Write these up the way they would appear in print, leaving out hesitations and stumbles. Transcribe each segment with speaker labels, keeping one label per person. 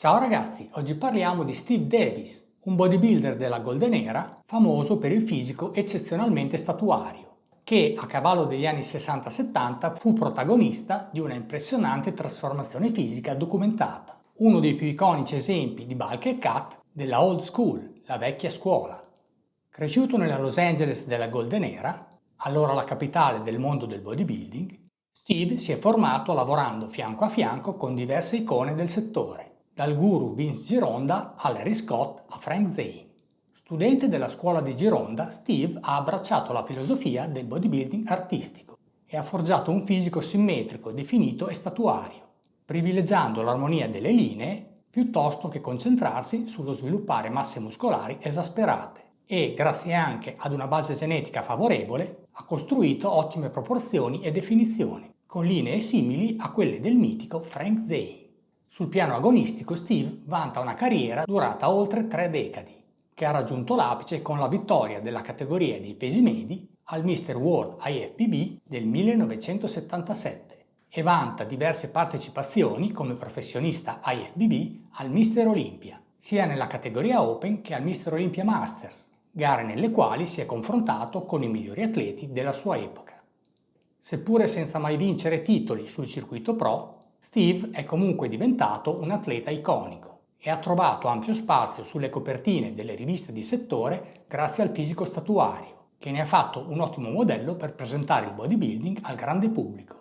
Speaker 1: Ciao ragazzi, oggi parliamo di Steve Davis, un bodybuilder della Golden Era famoso per il fisico eccezionalmente statuario, che a cavallo degli anni 60-70 fu protagonista di una impressionante trasformazione fisica documentata, uno dei più iconici esempi di bulk e cut della old school, la vecchia scuola. Cresciuto nella Los Angeles della Golden Era, allora la capitale del mondo del bodybuilding, Steve si è formato lavorando fianco a fianco con diverse icone del settore, dal guru Vince Gironda a Larry Scott a Frank Zane. Studente della scuola di Gironda, Steve ha abbracciato la filosofia del bodybuilding artistico e ha forgiato un fisico simmetrico, definito e statuario, privilegiando l'armonia delle linee piuttosto che concentrarsi sullo sviluppare masse muscolari esasperate e, grazie anche ad una base genetica favorevole, ha costruito ottime proporzioni e definizioni, con linee simili a quelle del mitico Frank Zane. Sul piano agonistico Steve vanta una carriera durata oltre 3 decadi, che ha raggiunto l'apice con la vittoria della categoria dei pesi medi al Mr. World IFBB del 1977 e vanta diverse partecipazioni come professionista IFBB al Mr. Olympia, sia nella categoria Open che al Mr. Olympia Masters, gare nelle quali si è confrontato con i migliori atleti della sua epoca. Seppure senza mai vincere titoli sul circuito pro, Steve è comunque diventato un atleta iconico e ha trovato ampio spazio sulle copertine delle riviste di settore grazie al fisico statuario, che ne ha fatto un ottimo modello per presentare il bodybuilding al grande pubblico.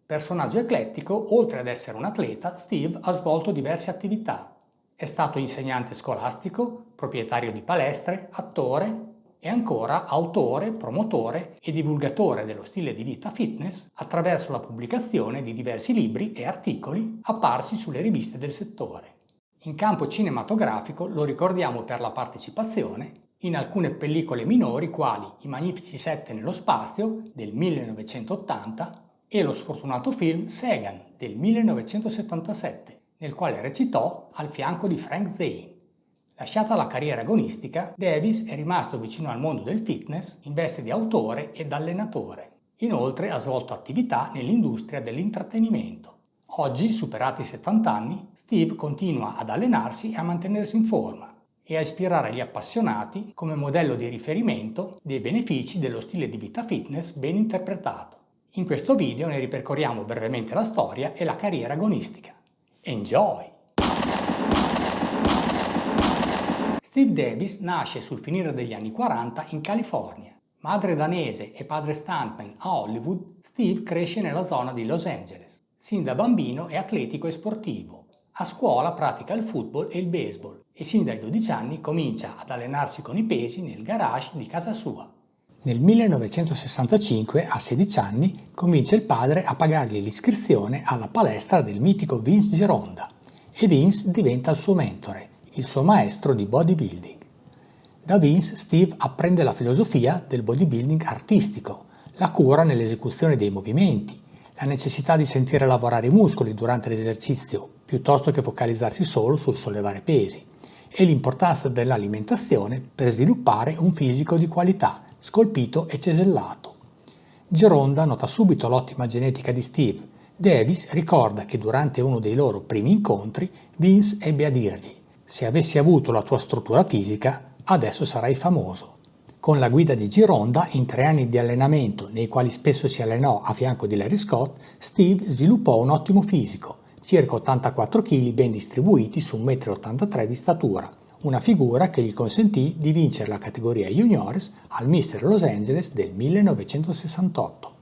Speaker 1: Personaggio eclettico, oltre ad essere un atleta, Steve ha svolto diverse attività. È stato insegnante scolastico, proprietario di palestre, attore e ancora autore, promotore e divulgatore dello stile di vita fitness attraverso la pubblicazione di diversi libri e articoli apparsi sulle riviste del settore. In campo cinematografico lo ricordiamo per la partecipazione in alcune pellicole minori quali I Magnifici Sette nello spazio del 1980 e lo sfortunato film Sagan del 1977, nel quale recitò al fianco di Frank Zane. Lasciata la carriera agonistica, Davis è rimasto vicino al mondo del fitness in veste di autore ed allenatore. Inoltre ha svolto attività nell'industria dell'intrattenimento. Oggi, superati i 70 anni, Steve continua ad allenarsi e a mantenersi in forma e a ispirare gli appassionati come modello di riferimento dei benefici dello stile di vita fitness ben interpretato. In questo video ne ripercorriamo brevemente la storia e la carriera agonistica. Enjoy! Steve Davis nasce sul finire degli anni 40 in California. Madre danese e padre stuntman a Hollywood, Steve cresce nella zona di Los Angeles. Sin da bambino è atletico e sportivo. A scuola pratica il football e il baseball e sin dai 12 anni comincia ad allenarsi con i pesi nel garage di casa sua. Nel 1965, a 16 anni, convince il padre a pagargli l'iscrizione alla palestra del mitico Vince Gironda e Vince diventa il suo mentore, il suo maestro di bodybuilding. Da Vince Steve apprende la filosofia del bodybuilding artistico, la cura nell'esecuzione dei movimenti, la necessità di sentire lavorare i muscoli durante l'esercizio piuttosto che focalizzarsi solo sul sollevare pesi e l'importanza dell'alimentazione per sviluppare un fisico di qualità, scolpito e cesellato. Gironda nota subito l'ottima genetica di Steve. Davis ricorda che durante uno dei loro primi incontri Vince ebbe a dirgli: «Se avessi avuto la tua struttura fisica, adesso sarai famoso». Con la guida di Gironda, in 3 anni di allenamento, nei quali spesso si allenò a fianco di Larry Scott, Steve sviluppò un ottimo fisico, circa 84 kg ben distribuiti su 1,83 m di statura, una figura che gli consentì di vincere la categoria juniores al Mr. Los Angeles del 1968.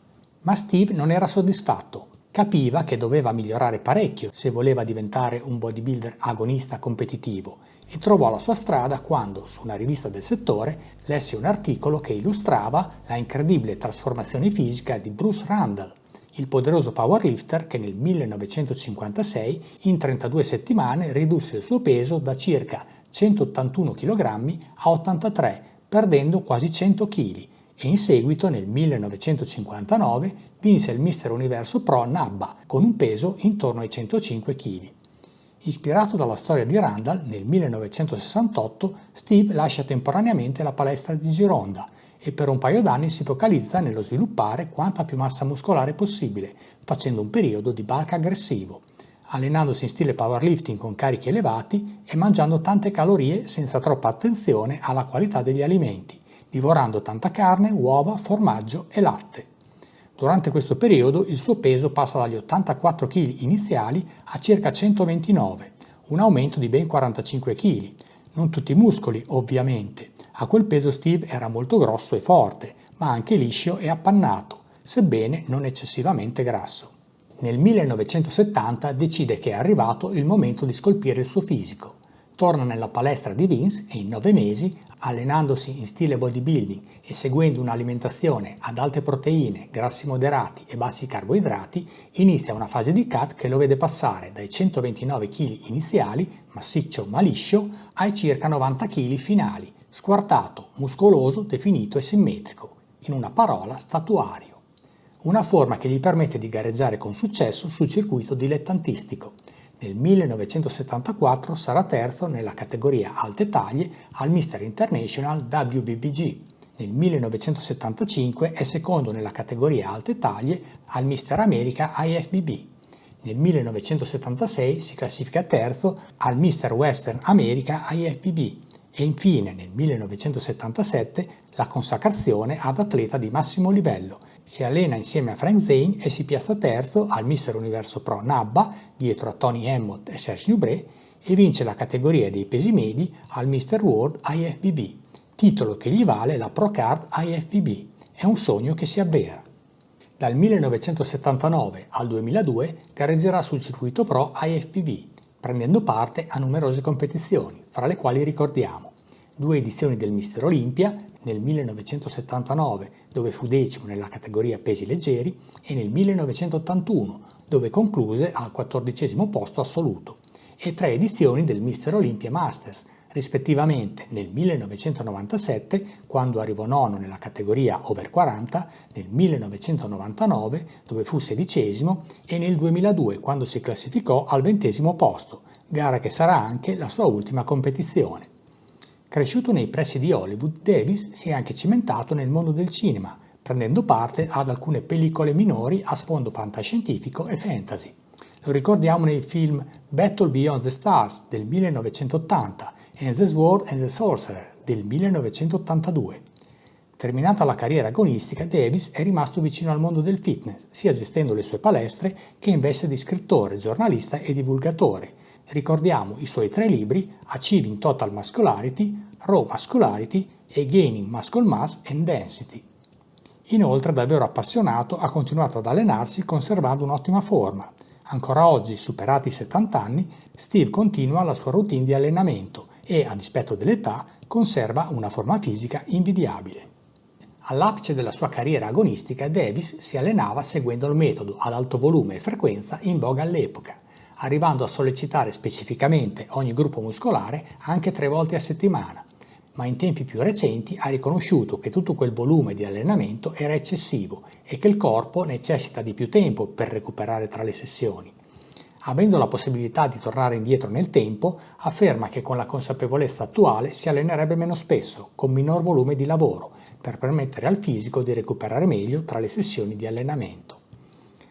Speaker 1: Ma Steve non era soddisfatto. Capiva che doveva migliorare parecchio se voleva diventare un bodybuilder agonista competitivo e trovò la sua strada quando, su una rivista del settore, lesse un articolo che illustrava la incredibile trasformazione fisica di Bruce Randall, il poderoso powerlifter che nel 1956 in 32 settimane ridusse il suo peso da circa 181 kg a 83, perdendo quasi 100 kg, e in seguito nel 1959 vinse il Mr. Universo Pro NABBA con un peso intorno ai 105 kg. Ispirato dalla storia di Randall, nel 1968 Steve lascia temporaneamente la palestra di Gironda e per un paio d'anni si focalizza nello sviluppare quanta più massa muscolare possibile, facendo un periodo di bulk aggressivo. allenandosi in stile powerlifting con carichi elevati e mangiando tante calorie senza troppa attenzione alla qualità degli alimenti, divorando tanta carne, uova, formaggio e latte. Durante questo periodo il suo peso passa dagli 84 kg iniziali a circa 129, un aumento di ben 45 kg. Non tutti muscoli, ovviamente. A quel peso Steve era molto grosso e forte, ma anche liscio e appannato, sebbene non eccessivamente grasso. Nel 1970 decide che è arrivato il momento di scolpire il suo fisico. Torna nella palestra di Vince e in 9 mesi, allenandosi in stile bodybuilding e seguendo un'alimentazione ad alte proteine, grassi moderati e bassi carboidrati, inizia una fase di cut che lo vede passare dai 129 kg iniziali, massiccio ma liscio, ai circa 90 kg finali, squartato, muscoloso, definito e simmetrico. In una parola, statuario. Una forma che gli permette di gareggiare con successo sul circuito dilettantistico. Nel 1974 sarà terzo nella categoria alte taglie al Mr. International WBBG. Nel 1975 è secondo nella categoria alte taglie al Mr. America IFBB. Nel 1976 si classifica terzo al Mr. Western America IFBB e infine nel 1977 la consacrazione ad atleta di massimo livello. Si allena insieme a Frank Zane e si piazza terzo al Mr. Universo Pro NABBA dietro a Tony Emmott e Serge Nubret e vince la categoria dei pesi medi al Mr. World IFBB, titolo che gli vale la Pro Card IFBB. È un sogno che si avvera. Dal 1979 al 2002 gareggerà sul circuito Pro IFBB, prendendo parte a numerose competizioni, fra le quali ricordiamo 2 edizioni del Mr. Olympia nel 1979, dove fu decimo nella categoria pesi leggeri, e nel 1981, dove concluse al 14° posto assoluto, e 3 edizioni del Mr. Olympia Masters, rispettivamente nel 1997, quando arrivò nono nella categoria over 40, nel 1999, dove fu 16°, e nel 2002, quando si classificò al 20° posto, gara che sarà anche la sua ultima competizione. Cresciuto nei pressi di Hollywood, Davis si è anche cimentato nel mondo del cinema, prendendo parte ad alcune pellicole minori a sfondo fantascientifico e fantasy. Lo ricordiamo nei film Battle Beyond the Stars del 1980 e The Sword and the Sorcerer del 1982. Terminata la carriera agonistica, Davis è rimasto vicino al mondo del fitness, sia gestendo le sue palestre che in veste di scrittore, giornalista e divulgatore. Ricordiamo i suoi 3 libri Achieving Total Muscularity, Raw Muscularity e Gaining Muscle Mass and Density. Inoltre, davvero appassionato, ha continuato ad allenarsi conservando un'ottima forma. Ancora oggi, superati i 70 anni, Steve continua la sua routine di allenamento e, a dispetto dell'età, conserva una forma fisica invidiabile. All'apice della sua carriera agonistica, Davis si allenava seguendo il metodo ad alto volume e frequenza in voga all'epoca, arrivando a sollecitare specificamente ogni gruppo muscolare anche 3 volte a settimana, ma in tempi più recenti ha riconosciuto che tutto quel volume di allenamento era eccessivo e che il corpo necessita di più tempo per recuperare tra le sessioni. Avendo la possibilità di tornare indietro nel tempo, afferma che con la consapevolezza attuale si allenerebbe meno spesso, con minor volume di lavoro, per permettere al fisico di recuperare meglio tra le sessioni di allenamento.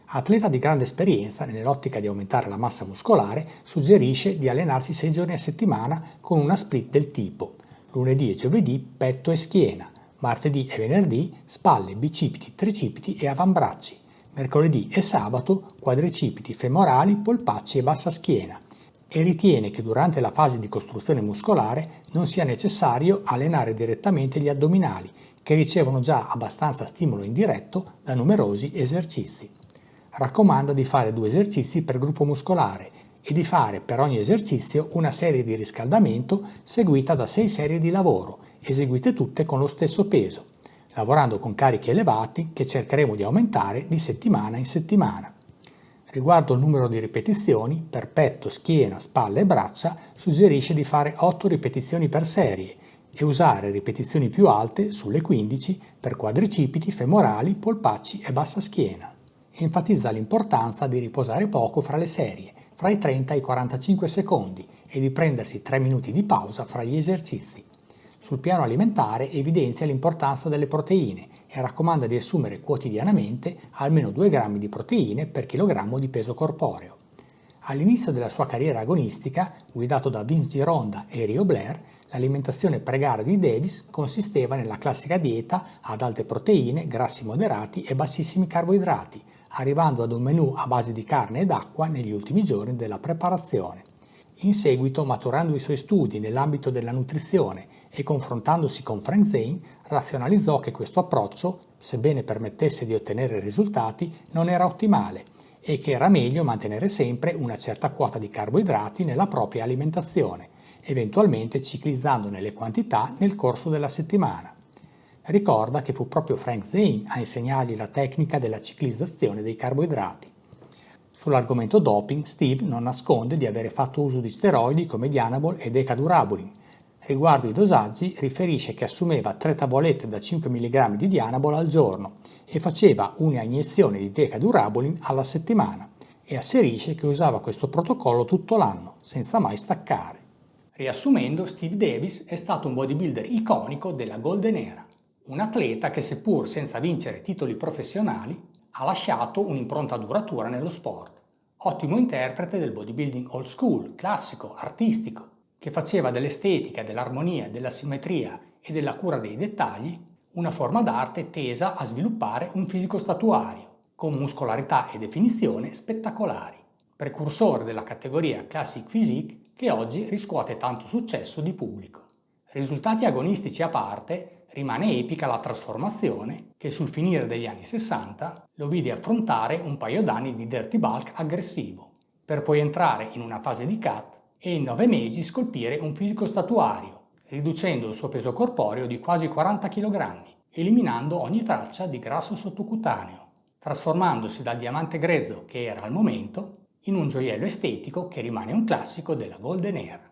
Speaker 1: Atleta di grande esperienza nell'ottica di aumentare la massa muscolare, suggerisce di allenarsi 6 giorni a settimana con una split del tipo: lunedì e giovedì petto e schiena, martedì e venerdì spalle, bicipiti, tricipiti e avambracci, mercoledì e sabato quadricipiti, femorali, polpacci e bassa schiena, e ritiene che durante la fase di costruzione muscolare non sia necessario allenare direttamente gli addominali, che ricevono già abbastanza stimolo indiretto da numerosi esercizi. Raccomanda di fare 2 esercizi per gruppo muscolare e di fare per ogni esercizio una serie di riscaldamento seguita da 6 serie di lavoro, eseguite tutte con lo stesso peso, lavorando con carichi elevati che cercheremo di aumentare di settimana in settimana. Riguardo il numero di ripetizioni, per petto, schiena, spalle e braccia, suggerisce di fare 8 ripetizioni per serie e usare ripetizioni più alte, sulle 15, per quadricipiti, femorali, polpacci e bassa schiena. Enfatizza l'importanza di riposare poco fra le serie, fra i 30 e i 45 secondi, e di prendersi 3 minuti di pausa fra gli esercizi. Sul piano alimentare evidenzia l'importanza delle proteine e raccomanda di assumere quotidianamente almeno 2 grammi di proteine per chilogrammo di peso corporeo. All'inizio della sua carriera agonistica, guidato da Vince Gironda e Rio Blair, l'alimentazione pre-gara di Davis consisteva nella classica dieta ad alte proteine, grassi moderati e bassissimi carboidrati, arrivando ad un menù a base di carne ed acqua negli ultimi giorni della preparazione. In seguito, maturando i suoi studi nell'ambito della nutrizione e confrontandosi con Frank Zane, razionalizzò che questo approccio, sebbene permettesse di ottenere risultati, non era ottimale e che era meglio mantenere sempre una certa quota di carboidrati nella propria alimentazione, eventualmente ciclizzandone le quantità nel corso della settimana. Ricorda che fu proprio Frank Zane a insegnargli la tecnica della ciclizzazione dei carboidrati. Sull'argomento doping, Steve non nasconde di avere fatto uso di steroidi come Dianabol e Decadurabolin. Riguardo i dosaggi, riferisce che assumeva 3 tavolette da 5 mg di Dianabol al giorno e faceva una iniezione di Decadurabolin alla settimana e asserisce che usava questo protocollo tutto l'anno, senza mai staccare. Riassumendo, Steve Davis è stato un bodybuilder iconico della Golden Era, un atleta che, seppur senza vincere titoli professionali, ha lasciato un'impronta duratura nello sport. Ottimo interprete del bodybuilding old school, classico, artistico, che faceva dell'estetica, dell'armonia, della simmetria e della cura dei dettagli una forma d'arte tesa a sviluppare un fisico statuario, con muscolarità e definizione spettacolari, precursore della categoria Classic Physique che oggi riscuote tanto successo di pubblico. Risultati agonistici a parte, rimane epica la trasformazione che sul finire degli anni 60 lo vide affrontare un paio d'anni di dirty bulk aggressivo, per poi entrare in una fase di cut e in 9 mesi scolpire un fisico statuario, riducendo il suo peso corporeo di quasi 40 kg, eliminando ogni traccia di grasso sottocutaneo, trasformandosi dal diamante grezzo che era al momento in un gioiello estetico che rimane un classico della Golden Era.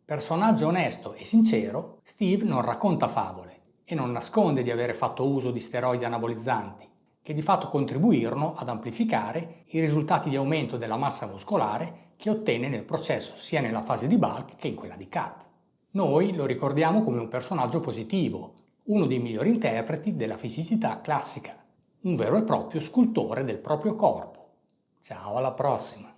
Speaker 1: Personaggio onesto e sincero, Steve non racconta favole e non nasconde di avere fatto uso di steroidi anabolizzanti, che di fatto contribuirono ad amplificare i risultati di aumento della massa muscolare che ottenne nel processo sia nella fase di bulk che in quella di cut. Noi lo ricordiamo come un personaggio positivo, uno dei migliori interpreti della fisicità classica, un vero e proprio scultore del proprio corpo. Ciao, alla prossima!